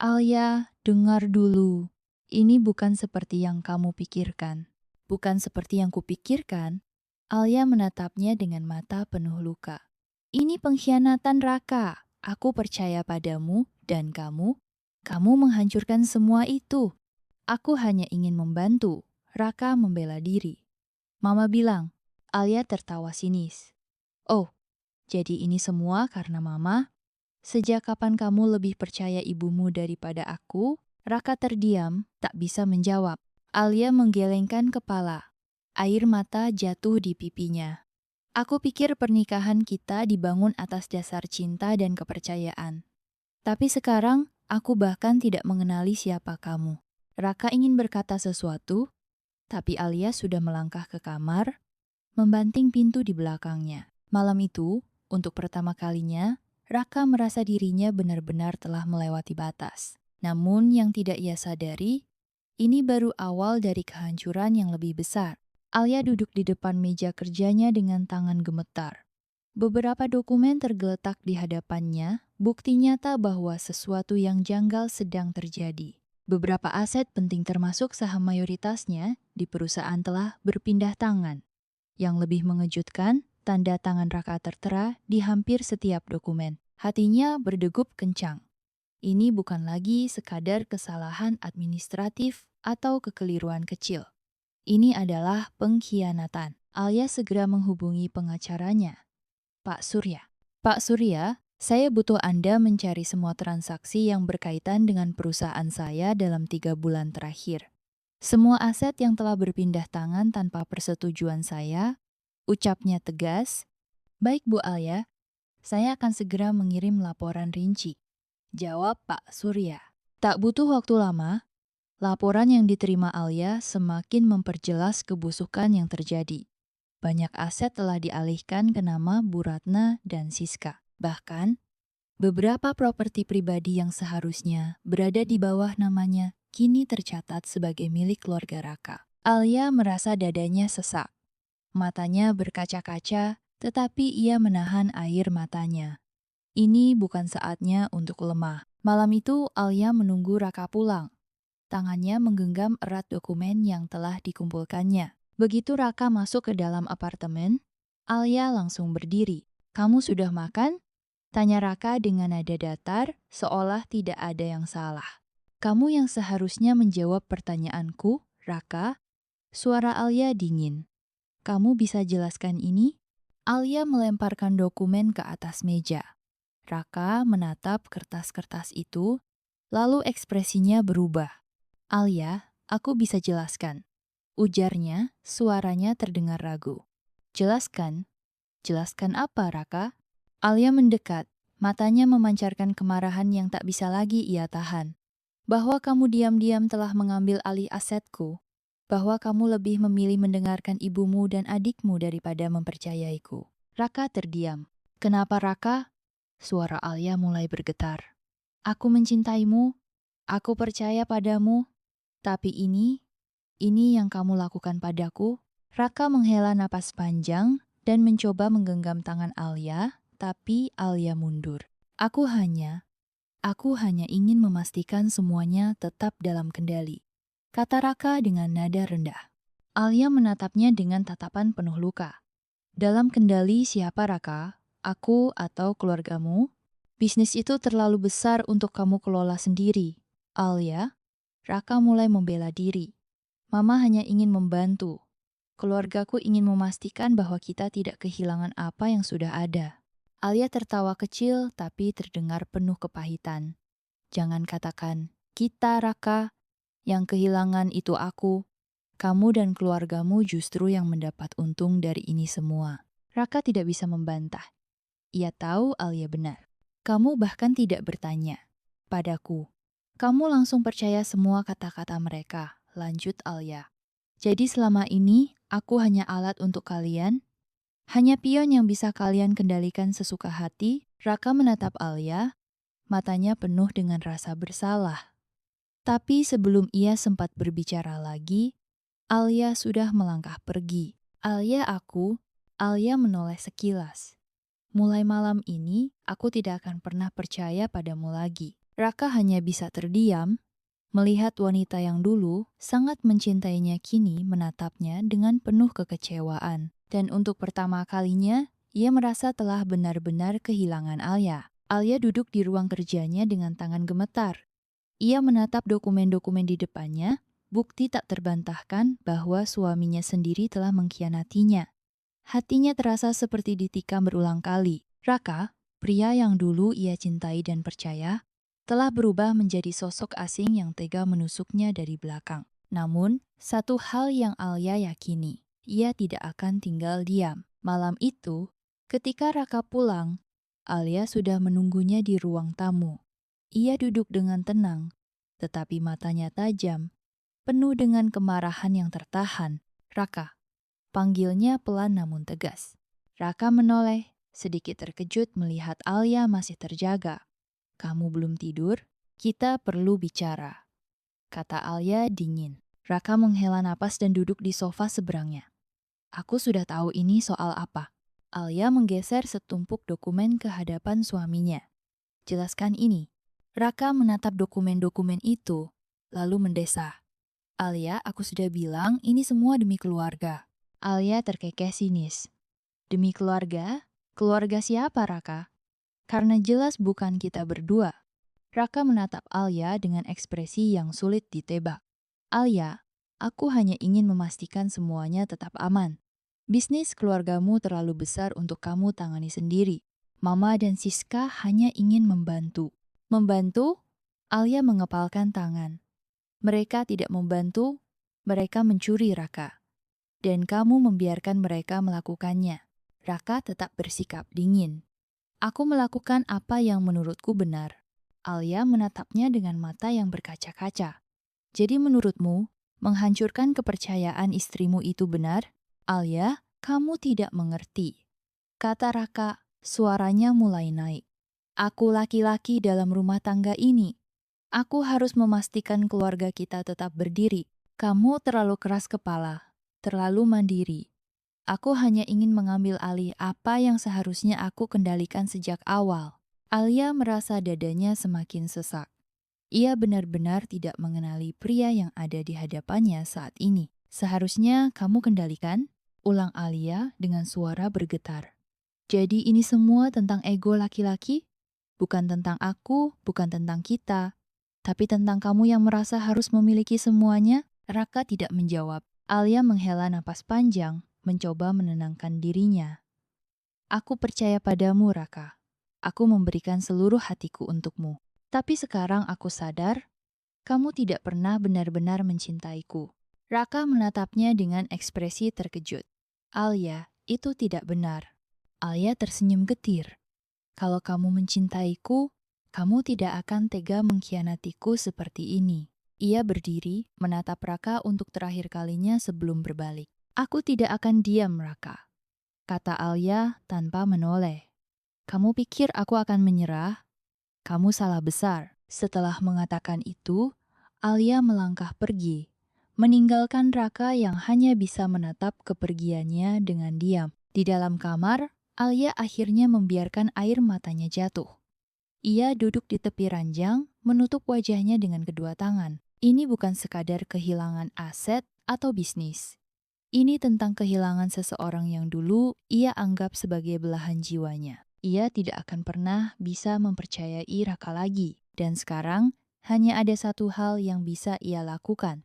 Alia, dengar dulu. Ini bukan seperti yang kamu pikirkan. Bukan seperti yang kupikirkan? Alia menatapnya dengan mata penuh luka. Ini pengkhianatan, Raka. Aku percaya padamu dan kamu menghancurkan semua itu. Aku hanya ingin membantu. Raka membela diri. Mama bilang, Alia tertawa sinis. Oh, jadi ini semua karena Mama? Sejak kapan kamu lebih percaya ibumu daripada aku? Raka terdiam, tak bisa menjawab. Alia menggelengkan kepala. Air mata jatuh di pipinya. Aku pikir pernikahan kita dibangun atas dasar cinta dan kepercayaan. Tapi sekarang, aku bahkan tidak mengenali siapa kamu. Raka ingin berkata sesuatu, tapi Alia sudah melangkah ke kamar, membanting pintu di belakangnya. Malam itu, untuk pertama kalinya, Raka merasa dirinya benar-benar telah melewati batas. Namun yang tidak ia sadari, ini baru awal dari kehancuran yang lebih besar. Alia duduk di depan meja kerjanya dengan tangan gemetar. Beberapa dokumen tergeletak di hadapannya, bukti nyata bahwa sesuatu yang janggal sedang terjadi. Beberapa aset penting termasuk saham mayoritasnya di perusahaan telah berpindah tangan. Yang lebih mengejutkan, tanda tangan Raka tertera di hampir setiap dokumen. Hatinya berdegup kencang. Ini bukan lagi sekadar kesalahan administratif atau kekeliruan kecil. Ini adalah pengkhianatan. Alia segera menghubungi pengacaranya. Pak Surya. Pak Surya, saya butuh Anda mencari semua transaksi yang berkaitan dengan perusahaan saya dalam 3 bulan terakhir. Semua aset yang telah berpindah tangan tanpa persetujuan saya, ucapnya tegas. Baik Bu Alia, saya akan segera mengirim laporan rinci. Jawab Pak Surya. Tak butuh waktu lama, laporan yang diterima Alia semakin memperjelas kebusukan yang terjadi. Banyak aset telah dialihkan ke nama Bu Ratna dan Siska. Bahkan, beberapa properti pribadi yang seharusnya berada di bawah namanya kini tercatat sebagai milik keluarga Raka. Alia merasa dadanya sesak. Matanya berkaca-kaca, tetapi ia menahan air matanya. Ini bukan saatnya untuk lemah. Malam itu Alia menunggu Raka pulang. Tangannya menggenggam erat dokumen yang telah dikumpulkannya. Begitu Raka masuk ke dalam apartemen, Alia langsung berdiri. Kamu sudah makan? Tanya Raka dengan nada datar, seolah tidak ada yang salah. Kamu yang seharusnya menjawab pertanyaanku, Raka. Suara Alia dingin. Kamu bisa jelaskan ini? Alia melemparkan dokumen ke atas meja. Raka menatap kertas-kertas itu, lalu ekspresinya berubah. Alia, aku bisa jelaskan. Ujarnya, suaranya terdengar ragu. Jelaskan? Jelaskan apa, Raka? Alia mendekat, matanya memancarkan kemarahan yang tak bisa lagi ia tahan. Bahwa kamu diam-diam telah mengambil alih asetku. Bahwa kamu lebih memilih mendengarkan ibumu dan adikmu daripada mempercayaiku. Raka terdiam. Kenapa, Raka? Suara Alia mulai bergetar. Aku mencintaimu. Aku percaya padamu. Tapi ini yang kamu lakukan padaku? Raka menghela napas panjang dan mencoba menggenggam tangan Alia, tapi Alia mundur. Aku hanya ingin memastikan semuanya tetap dalam kendali, kata Raka dengan nada rendah. Alia menatapnya dengan tatapan penuh luka. Dalam kendali siapa, Raka? Aku atau keluargamu? Bisnis itu terlalu besar untuk kamu kelola sendiri. Alia, Raka mulai membela diri. Mama hanya ingin membantu. Keluargaku ingin memastikan bahwa kita tidak kehilangan apa yang sudah ada. Alia tertawa kecil tapi terdengar penuh kepahitan. Jangan katakan, kita Raka, yang kehilangan itu aku. Kamu dan keluargamu justru yang mendapat untung dari ini semua. Raka tidak bisa membantah. Ia tahu Alia benar. Kamu bahkan tidak bertanya. Padaku, kamu langsung percaya semua kata-kata mereka. Lanjut Alia. Jadi selama ini, aku hanya alat untuk kalian? Hanya pion yang bisa kalian kendalikan sesuka hati? Raka menatap Alia, matanya penuh dengan rasa bersalah. Tapi sebelum ia sempat berbicara lagi, Alia sudah melangkah pergi. Alia menoleh sekilas. Mulai malam ini, aku tidak akan pernah percaya padamu lagi. Raka hanya bisa terdiam, melihat wanita yang dulu sangat mencintainya kini menatapnya dengan penuh kekecewaan. Dan untuk pertama kalinya, ia merasa telah benar-benar kehilangan Alia. Alia duduk di ruang kerjanya dengan tangan gemetar. Ia menatap dokumen-dokumen di depannya, Bukti tak terbantahkan bahwa suaminya sendiri telah mengkhianatinya. Hatinya terasa seperti ditikam berulang kali. Raka, pria yang dulu ia cintai dan percaya, telah berubah menjadi sosok asing yang tega menusuknya dari belakang. Namun, satu hal yang Alia yakini, ia tidak akan tinggal diam. Malam itu, ketika Raka pulang, Alia sudah menunggunya di ruang tamu. Ia duduk dengan tenang, tetapi matanya tajam, penuh dengan kemarahan yang tertahan. Raka, panggilnya pelan namun tegas. Raka menoleh, sedikit terkejut melihat Alia masih terjaga. Kamu belum tidur? Kita perlu bicara, kata Alia dingin. Raka menghela napas dan duduk di sofa seberangnya. Aku sudah tahu ini soal apa. Alia menggeser setumpuk dokumen ke hadapan suaminya. Jelaskan ini. Raka menatap dokumen-dokumen itu, lalu mendesah. Alia, aku sudah bilang ini semua demi keluarga. Alia terkekeh sinis. Demi keluarga? Keluarga siapa, Raka? Karena jelas bukan kita berdua. Raka menatap Alia dengan ekspresi yang sulit ditebak. Alia, aku hanya ingin memastikan semuanya tetap aman. Bisnis keluargamu terlalu besar untuk kamu tangani sendiri. Mama dan Siska hanya ingin membantu. Membantu? Alia mengepalkan tangan. Mereka tidak membantu, mereka mencuri Raka. Dan kamu membiarkan mereka melakukannya. Raka tetap bersikap dingin. Aku melakukan apa yang menurutku benar. Alia menatapnya dengan mata yang berkaca-kaca. Jadi menurutmu, menghancurkan kepercayaan istrimu itu benar? Alia, kamu tidak mengerti. Kata Raka, suaranya mulai naik. Aku laki-laki dalam rumah tangga ini. Aku harus memastikan keluarga kita tetap berdiri. Kamu terlalu keras kepala, terlalu mandiri. Aku hanya ingin mengambil alih apa yang seharusnya aku kendalikan sejak awal. Alia merasa dadanya semakin sesak. Ia benar-benar tidak mengenali pria yang ada di hadapannya saat ini. Seharusnya kamu kendalikan, ulang Alia dengan suara bergetar. Jadi ini semua tentang ego laki-laki? Bukan tentang aku, bukan tentang kita, tapi tentang kamu yang merasa harus memiliki semuanya? Raka tidak menjawab. Alia menghela napas panjang, mencoba menenangkan dirinya. Aku percaya padamu, Raka. Aku memberikan seluruh hatiku untukmu. Tapi sekarang aku sadar, kamu tidak pernah benar-benar mencintaiku. Raka menatapnya dengan ekspresi terkejut. Alia, itu tidak benar. Alia tersenyum getir. Kalau kamu mencintaiku, kamu tidak akan tega mengkhianatiku seperti ini. Ia berdiri, menatap Raka untuk terakhir kalinya sebelum berbalik. Aku tidak akan diam, Raka, kata Alia tanpa menoleh. Kamu pikir aku akan menyerah? Kamu salah besar. Setelah mengatakan itu, Alia melangkah pergi, meninggalkan Raka yang hanya bisa menatap kepergiannya dengan diam. Di dalam kamar, Alia akhirnya membiarkan air matanya jatuh. Ia duduk di tepi ranjang, menutup wajahnya dengan kedua tangan. Ini bukan sekadar kehilangan aset atau bisnis. Ini tentang kehilangan seseorang yang dulu ia anggap sebagai belahan jiwanya. Ia tidak akan pernah bisa mempercayai Raka lagi. Dan sekarang, hanya ada satu hal yang bisa ia lakukan.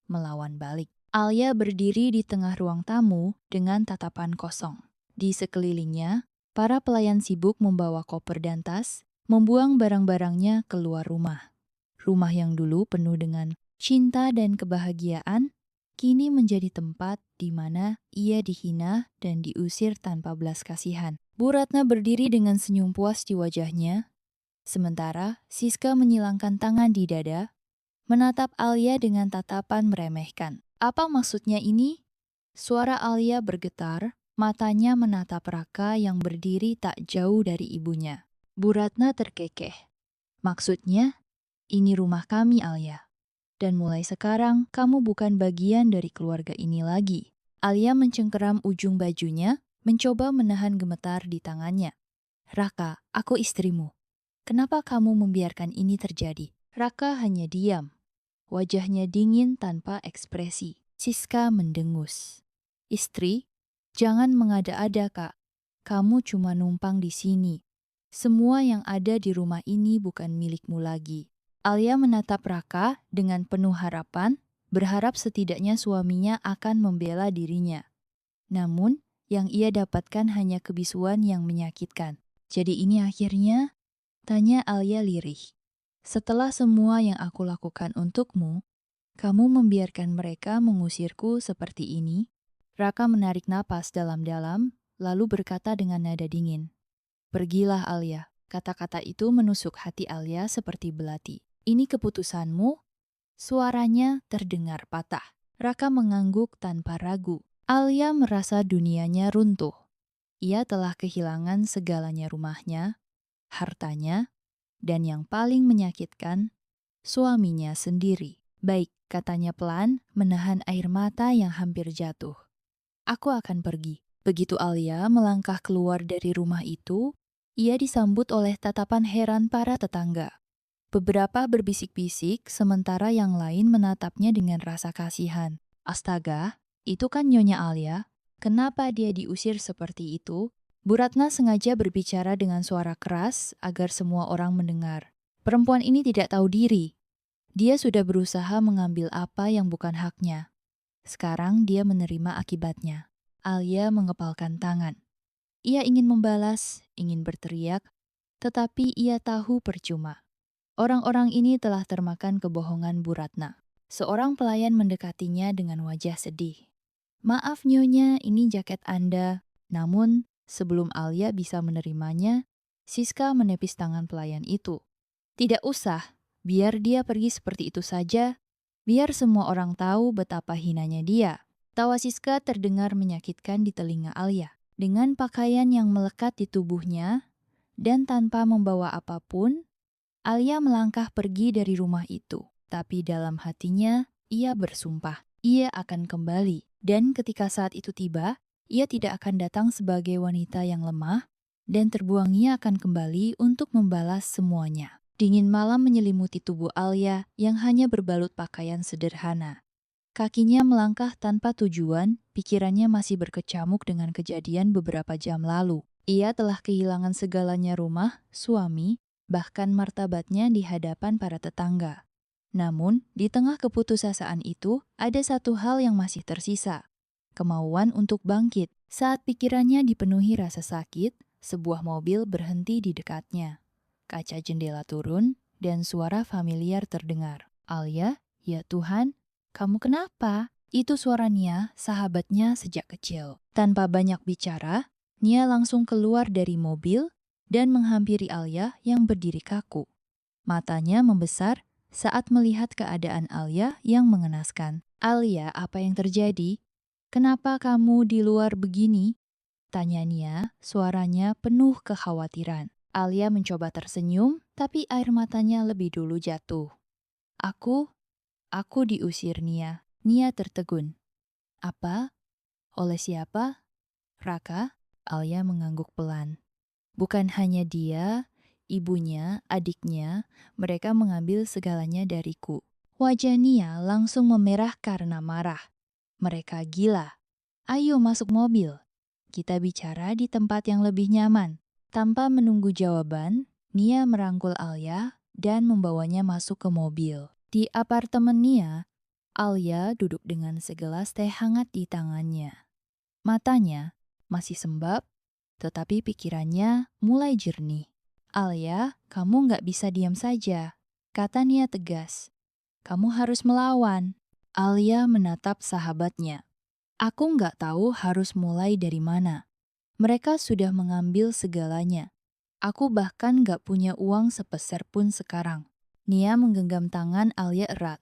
Melawan balik. Alia berdiri di tengah ruang tamu dengan tatapan kosong. Di sekelilingnya, para pelayan sibuk membawa koper dan tas, membuang barang-barangnya keluar rumah. Rumah yang dulu penuh dengan cinta dan kebahagiaan, kini menjadi tempat di mana ia dihina dan diusir tanpa belas kasihan. Bu Ratna berdiri dengan senyum puas di wajahnya, sementara Siska menyilangkan tangan di dada, menatap Alia dengan tatapan meremehkan. Apa maksudnya ini? Suara Alia bergetar, matanya menatap Raka yang berdiri tak jauh dari ibunya. Bu Ratna terkekeh. Maksudnya, ini rumah kami, Alia. Dan mulai sekarang, kamu bukan bagian dari keluarga ini lagi. Alia mencengkeram ujung bajunya, mencoba menahan gemetar di tangannya. Raka, aku istrimu. Kenapa kamu membiarkan ini terjadi? Raka hanya diam. Wajahnya dingin tanpa ekspresi. Siska mendengus. Istri, jangan mengada-ada, Kak. Kamu cuma numpang di sini. Semua yang ada di rumah ini bukan milikmu lagi. Alia menatap Raka dengan penuh harapan, berharap setidaknya suaminya akan membela dirinya. Namun, yang ia dapatkan hanya kebisuan yang menyakitkan. Jadi ini akhirnya? Tanya Alia lirih. Setelah semua yang aku lakukan untukmu, kamu membiarkan mereka mengusirku seperti ini? Raka menarik napas dalam-dalam, lalu berkata dengan nada dingin. Pergilah Alia. Kata-kata itu menusuk hati Alia seperti belati. Ini keputusanmu? Suaranya terdengar patah. Raka mengangguk tanpa ragu. Alia merasa dunianya runtuh. Ia telah kehilangan segalanya, rumahnya, hartanya, dan yang paling menyakitkan, suaminya sendiri. Baik, katanya pelan, menahan air mata yang hampir jatuh. Aku akan pergi. Begitu Alia melangkah keluar dari rumah itu, ia disambut oleh tatapan heran para tetangga. Beberapa berbisik-bisik, sementara yang lain menatapnya dengan rasa kasihan. Astaga, itu kan Nyonya Alia. Kenapa dia diusir seperti itu? Bu Ratna sengaja berbicara dengan suara keras agar semua orang mendengar. Perempuan ini tidak tahu diri. Dia sudah berusaha mengambil apa yang bukan haknya. Sekarang dia menerima akibatnya. Alia mengepalkan tangan. Ia ingin membalas, ingin berteriak, tetapi ia tahu percuma. Orang-orang ini telah termakan kebohongan Bu Ratna. Seorang pelayan mendekatinya dengan wajah sedih. Maaf Nyonya, ini jaket Anda. Namun, sebelum Alia bisa menerimanya, Siska menepis tangan pelayan itu. Tidak usah, biar dia pergi seperti itu saja. Biar semua orang tahu betapa hinanya dia. Tawa Siska terdengar menyakitkan di telinga Alia. Dengan pakaian yang melekat di tubuhnya, dan tanpa membawa apapun, Alia melangkah pergi dari rumah itu. Tapi dalam hatinya, ia bersumpah, ia akan kembali. Dan ketika saat itu tiba, ia tidak akan datang sebagai wanita yang lemah, dan terbuangnya akan kembali untuk membalas semuanya. Dingin malam menyelimuti tubuh Alia yang hanya berbalut pakaian sederhana. Kakinya melangkah tanpa tujuan, pikirannya masih berkecamuk dengan kejadian beberapa jam lalu. Ia telah kehilangan segalanya, rumah, suami, bahkan martabatnya di hadapan para tetangga. Namun, di tengah keputusasaan itu, ada satu hal yang masih tersisa. Kemauan untuk bangkit. Saat pikirannya dipenuhi rasa sakit, sebuah mobil berhenti di dekatnya. Kaca jendela turun, dan suara familiar terdengar. Alia, ya Tuhan, kamu kenapa? Itu suara Nia, sahabatnya sejak kecil. Tanpa banyak bicara, Nia langsung keluar dari mobil dan menghampiri Alia yang berdiri kaku. Matanya membesar saat melihat keadaan Alia yang mengenaskan. Alia, apa yang terjadi? Kenapa kamu di luar begini? Tanya Nia, suaranya penuh kekhawatiran. Alia mencoba tersenyum, tapi air matanya lebih dulu jatuh. Aku diusir Nia. Nia tertegun. Apa? Oleh siapa? Raka? Alia mengangguk pelan. Bukan hanya dia, ibunya, adiknya, mereka mengambil segalanya dariku. Wajah Nia langsung memerah karena marah. Mereka gila. Ayo masuk mobil. Kita bicara di tempat yang lebih nyaman. Tanpa menunggu jawaban, Nia merangkul Alia dan membawanya masuk ke mobil. Di apartemen Nia, Alia duduk dengan segelas teh hangat di tangannya. Matanya masih sembab, tetapi pikirannya mulai jernih. Alia, kamu nggak bisa diam saja, kata Nia tegas. Kamu harus melawan. Alia menatap sahabatnya. Aku nggak tahu harus mulai dari mana. Mereka sudah mengambil segalanya. Aku bahkan nggak punya uang sepeser pun sekarang. Nia menggenggam tangan Alia erat.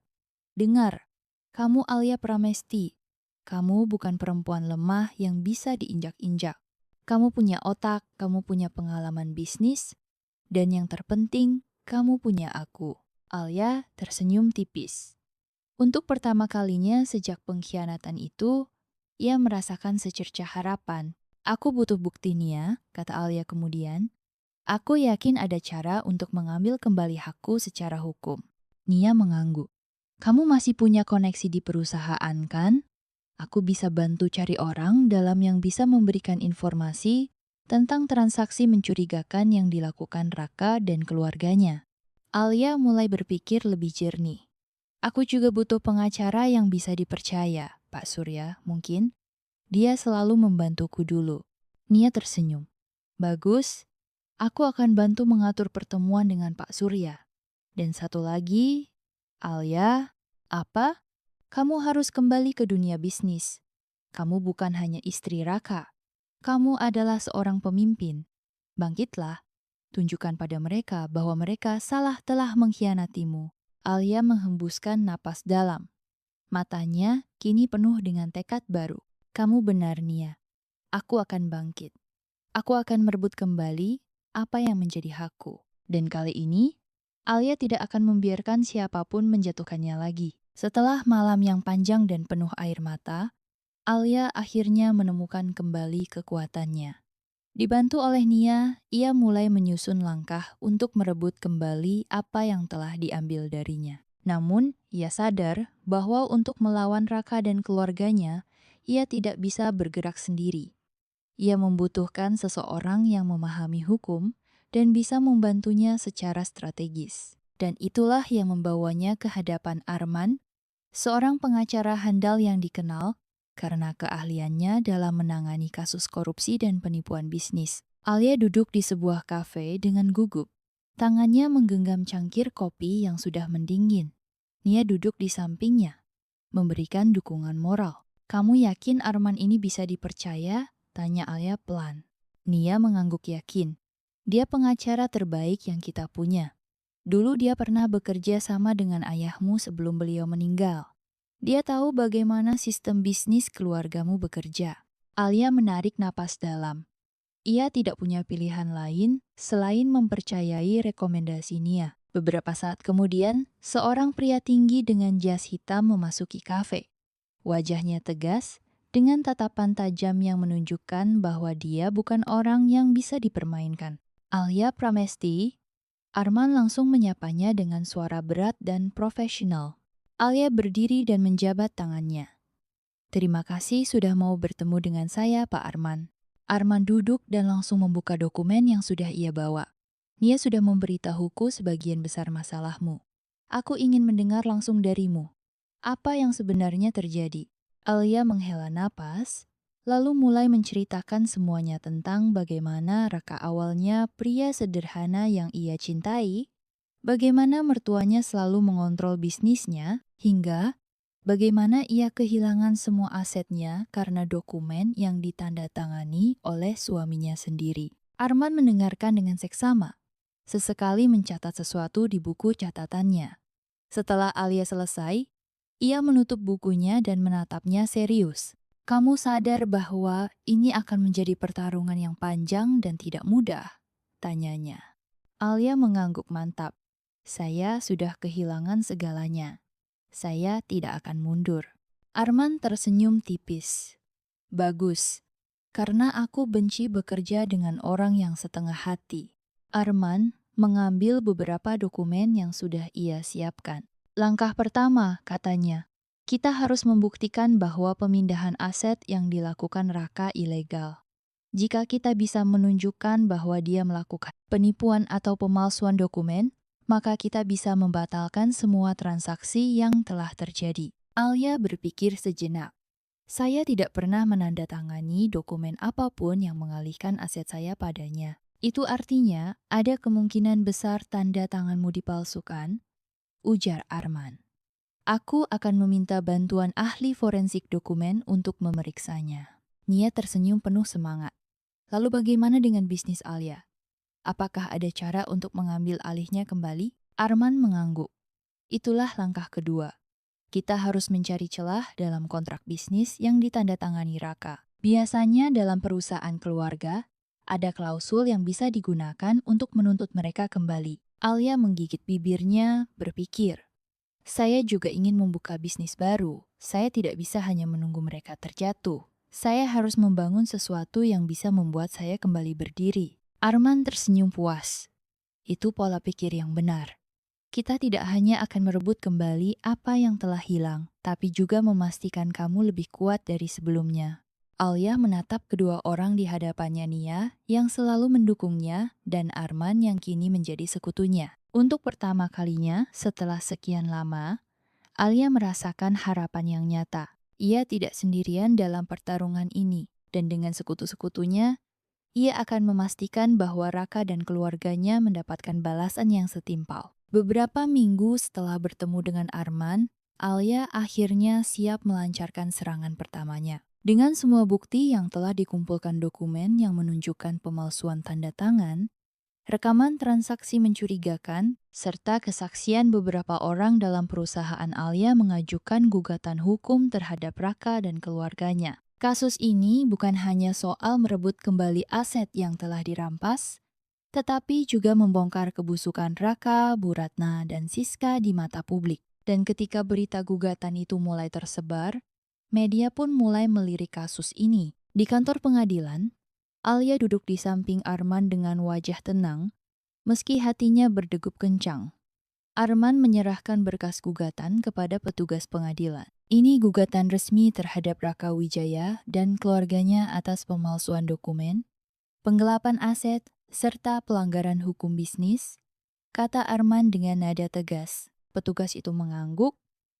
Dengar, kamu Alia Pramesti. Kamu bukan perempuan lemah yang bisa diinjak-injak. Kamu punya otak, kamu punya pengalaman bisnis, dan yang terpenting, kamu punya aku. Alia tersenyum tipis. Untuk pertama kalinya sejak pengkhianatan itu, ia merasakan secercah harapan. Aku butuh bukti Nia, kata Alia kemudian. Aku yakin ada cara untuk mengambil kembali hakku secara hukum. Nia mengangguk. Kamu masih punya koneksi di perusahaan kan? Aku bisa bantu cari orang dalam yang bisa memberikan informasi tentang transaksi mencurigakan yang dilakukan Raka dan keluarganya. Alia mulai berpikir lebih jernih. Aku juga butuh pengacara yang bisa dipercaya, Pak Surya, mungkin. Dia selalu membantuku dulu. Nia tersenyum. Bagus, aku akan bantu mengatur pertemuan dengan Pak Surya. Dan satu lagi, Alia, apa? Kamu harus kembali ke dunia bisnis. Kamu bukan hanya istri Raka. Kamu adalah seorang pemimpin. Bangkitlah, tunjukkan pada mereka bahwa mereka salah telah mengkhianatimu. Alia menghembuskan napas dalam. Matanya kini penuh dengan tekad baru. Kamu benar, Nia. Aku akan bangkit. Aku akan merebut kembali apa yang menjadi hakku. Dan kali ini, Alia tidak akan membiarkan siapapun menjatuhkannya lagi. Setelah malam yang panjang dan penuh air mata, Alia akhirnya menemukan kembali kekuatannya. Dibantu oleh Nia, ia mulai menyusun langkah untuk merebut kembali apa yang telah diambil darinya. Namun, ia sadar bahwa untuk melawan Raka dan keluarganya, ia tidak bisa bergerak sendiri. Ia membutuhkan seseorang yang memahami hukum dan bisa membantunya secara strategis. Dan itulah yang membawanya ke hadapan Arman, seorang pengacara handal yang dikenal karena keahliannya dalam menangani kasus korupsi dan penipuan bisnis. Alia duduk di sebuah kafe dengan gugup. Tangannya menggenggam cangkir kopi yang sudah mendingin. Nia duduk di sampingnya, memberikan dukungan moral. Kamu yakin Arman ini bisa dipercaya? Tanya Alia pelan. Nia mengangguk yakin. Dia pengacara terbaik yang kita punya. Dulu dia pernah bekerja sama dengan ayahmu sebelum beliau meninggal. Dia tahu bagaimana sistem bisnis keluargamu bekerja. Alia menarik napas dalam. Ia tidak punya pilihan lain selain mempercayai rekomendasi Nia. Beberapa saat kemudian, seorang pria tinggi dengan jas hitam memasuki kafe. Wajahnya tegas, dengan tatapan tajam yang menunjukkan bahwa dia bukan orang yang bisa dipermainkan. Alia Pramesti, Arman langsung menyapanya dengan suara berat dan profesional. Alia berdiri dan menjabat tangannya. Terima kasih sudah mau bertemu dengan saya, Pak Arman. Arman duduk dan langsung membuka dokumen yang sudah ia bawa. Nia sudah memberitahuku sebagian besar masalahmu. Aku ingin mendengar langsung darimu. Apa yang sebenarnya terjadi? Alia menghela napas, lalu mulai menceritakan semuanya tentang bagaimana Raka awalnya pria sederhana yang ia cintai, bagaimana mertuanya selalu mengontrol bisnisnya, hingga bagaimana ia kehilangan semua asetnya karena dokumen yang ditandatangani oleh suaminya sendiri. Arman mendengarkan dengan seksama, sesekali mencatat sesuatu di buku catatannya. Setelah Alia selesai, ia menutup bukunya dan menatapnya serius. Kamu sadar bahwa ini akan menjadi pertarungan yang panjang dan tidak mudah? Tanyanya. Alia mengangguk mantap. Saya sudah kehilangan segalanya. Saya tidak akan mundur. Arman tersenyum tipis. Bagus, karena aku benci bekerja dengan orang yang setengah hati. Arman mengambil beberapa dokumen yang sudah ia siapkan. Langkah pertama, katanya, kita harus membuktikan bahwa pemindahan aset yang dilakukan Raka ilegal. Jika kita bisa menunjukkan bahwa dia melakukan penipuan atau pemalsuan dokumen, maka kita bisa membatalkan semua transaksi yang telah terjadi. Alia berpikir sejenak. Saya tidak pernah menandatangani dokumen apapun yang mengalihkan aset saya padanya. Itu artinya ada kemungkinan besar tanda tanganmu dipalsukan, ujar Arman. Aku akan meminta bantuan ahli forensik dokumen untuk memeriksanya. Nia tersenyum penuh semangat. Lalu bagaimana dengan bisnis Alia? Apakah ada cara untuk mengambil alihnya kembali? Arman mengangguk. Itulah langkah kedua. Kita harus mencari celah dalam kontrak bisnis yang ditandatangani Raka. Biasanya dalam perusahaan keluarga, ada klausul yang bisa digunakan untuk menuntut mereka kembali. Alia menggigit bibirnya, berpikir. Saya juga ingin membuka bisnis baru. Saya tidak bisa hanya menunggu mereka terjatuh. Saya harus membangun sesuatu yang bisa membuat saya kembali berdiri. Arman tersenyum puas. Itu pola pikir yang benar. Kita tidak hanya akan merebut kembali apa yang telah hilang, tapi juga memastikan kamu lebih kuat dari sebelumnya. Alia menatap kedua orang di hadapannya Nia yang selalu mendukungnya dan Arman yang kini menjadi sekutunya. Untuk pertama kalinya setelah sekian lama, Alia merasakan harapan yang nyata. Ia tidak sendirian dalam pertarungan ini, dan dengan sekutu-sekutunya, ia akan memastikan bahwa Raka dan keluarganya mendapatkan balasan yang setimpal. Beberapa minggu setelah bertemu dengan Arman, Alia akhirnya siap melancarkan serangan pertamanya. Dengan semua bukti yang telah dikumpulkan dokumen yang menunjukkan pemalsuan tanda tangan, rekaman transaksi mencurigakan, serta kesaksian beberapa orang dalam perusahaan Alia mengajukan gugatan hukum terhadap Raka dan keluarganya. Kasus ini bukan hanya soal merebut kembali aset yang telah dirampas, tetapi juga membongkar kebusukan Raka, Bu Ratna, dan Siska di mata publik. Dan ketika berita gugatan itu mulai tersebar, media pun mulai melirik kasus ini. Di kantor pengadilan, Alia duduk di samping Arman dengan wajah tenang, meski hatinya berdegup kencang. Arman menyerahkan berkas gugatan kepada petugas pengadilan. Ini gugatan resmi terhadap Raka Wijaya dan keluarganya atas pemalsuan dokumen, penggelapan aset, serta pelanggaran hukum bisnis, kata Arman dengan nada tegas. Petugas itu mengangguk,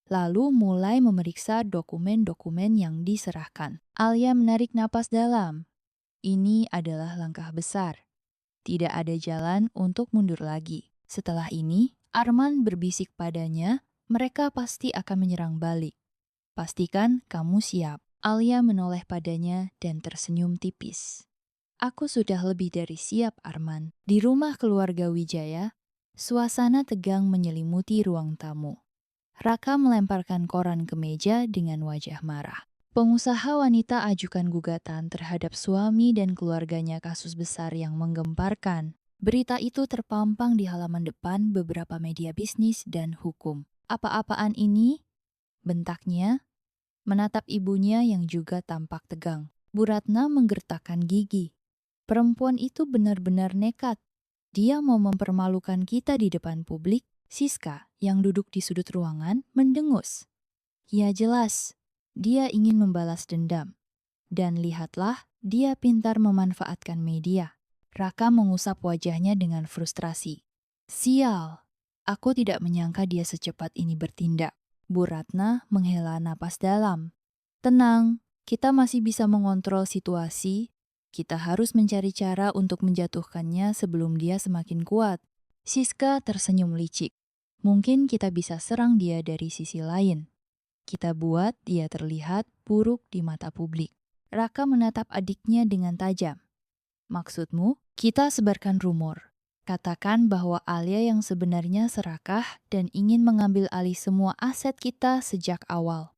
lalu mulai memeriksa dokumen-dokumen yang diserahkan. Alia menarik napas dalam. Ini adalah langkah besar. Tidak ada jalan untuk mundur lagi. Setelah ini, Arman berbisik padanya, mereka pasti akan menyerang balik. Pastikan kamu siap. Alia menoleh padanya dan tersenyum tipis. Aku sudah lebih dari siap, Arman. Di rumah keluarga Wijaya, suasana tegang menyelimuti ruang tamu. Raka melemparkan koran ke meja dengan wajah marah. Pengusaha wanita ajukan gugatan terhadap suami dan keluarganya kasus besar yang menggemparkan. Berita itu terpampang di halaman depan beberapa media bisnis dan hukum. Apa-apaan ini? Bentaknya, menatap ibunya yang juga tampak tegang. Bu Ratna menggertakkan gigi. Perempuan itu benar-benar nekat. Dia mau mempermalukan kita di depan publik. Siska, yang duduk di sudut ruangan, mendengus. Ya jelas, dia ingin membalas dendam. Dan lihatlah, dia pintar memanfaatkan media. Raka mengusap wajahnya dengan frustrasi. Sial, aku tidak menyangka dia secepat ini bertindak. Bu Ratna menghela napas dalam. Tenang, kita masih bisa mengontrol situasi. Kita harus mencari cara untuk menjatuhkannya sebelum dia semakin kuat. Siska tersenyum licik. Mungkin kita bisa serang dia dari sisi lain. Kita buat dia terlihat buruk di mata publik. Raka menatap adiknya dengan tajam. Maksudmu, kita sebarkan rumor. Katakan bahwa Alia yang sebenarnya serakah dan ingin mengambil alih semua aset kita sejak awal.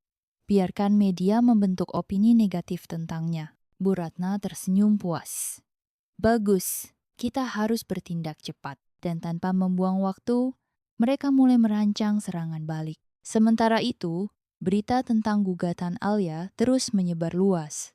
Biarkan media membentuk opini negatif tentangnya. Bu Ratna tersenyum puas. Bagus, kita harus bertindak cepat. Dan tanpa membuang waktu, mereka mulai merancang serangan balik. Sementara itu, berita tentang gugatan Alia terus menyebar luas.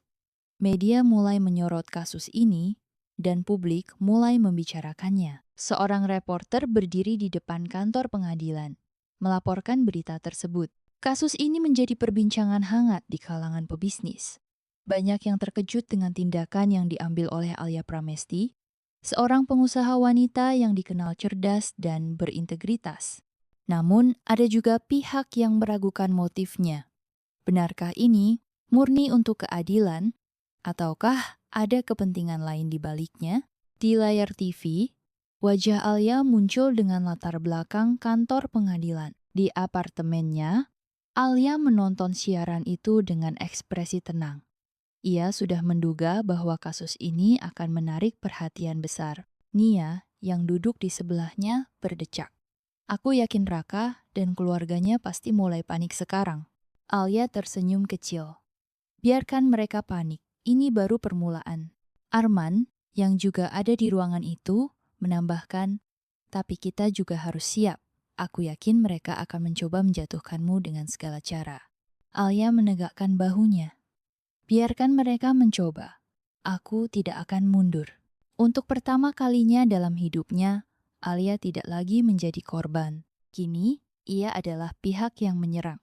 Media mulai menyorot kasus ini, dan publik mulai membicarakannya. Seorang reporter berdiri di depan kantor pengadilan, melaporkan berita tersebut. Kasus ini menjadi perbincangan hangat di kalangan pebisnis. Banyak yang terkejut dengan tindakan yang diambil oleh Alia Pramesti, seorang pengusaha wanita yang dikenal cerdas dan berintegritas. Namun, ada juga pihak yang meragukan motifnya. Benarkah ini murni untuk keadilan, ataukah ada kepentingan lain di baliknya? Di layar TV, wajah Alia muncul dengan latar belakang kantor pengadilan. Di apartemennya, Alia menonton siaran itu dengan ekspresi tenang. Ia sudah menduga bahwa kasus ini akan menarik perhatian besar. Nia, yang duduk di sebelahnya, berdecak. Aku yakin Raka dan keluarganya pasti mulai panik sekarang. Alia tersenyum kecil. Biarkan mereka panik. Ini baru permulaan. Arman, yang juga ada di ruangan itu, menambahkan, tapi kita juga harus siap. Aku yakin mereka akan mencoba menjatuhkanmu dengan segala cara. Alia menegakkan bahunya. Biarkan mereka mencoba. Aku tidak akan mundur. Untuk pertama kalinya dalam hidupnya, Alia tidak lagi menjadi korban. Kini, ia adalah pihak yang menyerang.